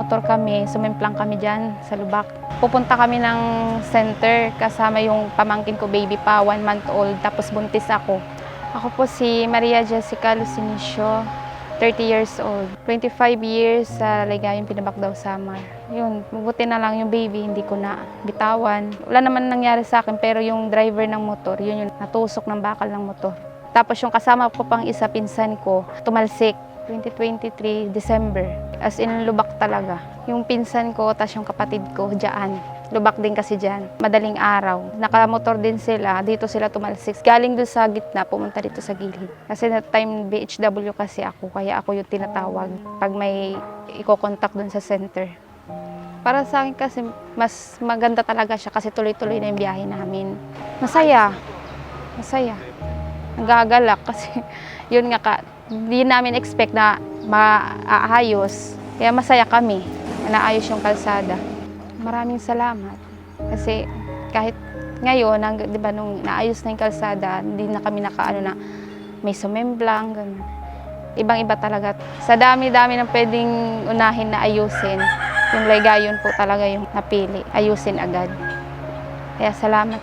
nagmotor kami, sumimplang kami dyan sa Lubak. Pupunta kami ng center kasama yung pamangkin ko, baby pa, 1 month old, tapos buntis ako. Ako po si Maria Jessica Lucinicio, 30 years old. 25 years sa Ligayang Pinabacdao, Samar. Yun, mabuti na lang yung baby, hindi ko na bitawan. Wala naman nangyari sa akin, pero yung driver ng motor, yun yung natusok ng bakal ng motor. Tapos yung kasama ko pang isa, pinsan ko, tumalsik. 2023, December. As in, lubak talaga. Yung pinsan ko, tas yung kapatid ko, dyan. Lubak din kasi dyan. Madaling araw. Nakamotor din sila. Dito sila tumalsik. Galing doon sa gitna, pumunta dito sa gilid. Kasi na time BHW kasi ako, kaya ako yung tinatawag pag may iko-contact doon sa center. Para sa akin kasi, mas maganda talaga siya kasi tuloy-tuloy na yung biyahe namin. Masaya. Masaya. Nagagalak kasi yun nga hindi namin expect na maayos. Kaya masaya kami na naayos yung kalsada. Maraming salamat. Kasi kahit ngayon, di ba, nung naayos na yung kalsada, hindi na kami nakaano na may sumemblang, ganun. Ibang-iba talaga. Sa dami-dami ng pwedeng unahin na ayusin, yung Ligayon po talaga yung napili. Ayusin agad. Kaya salamat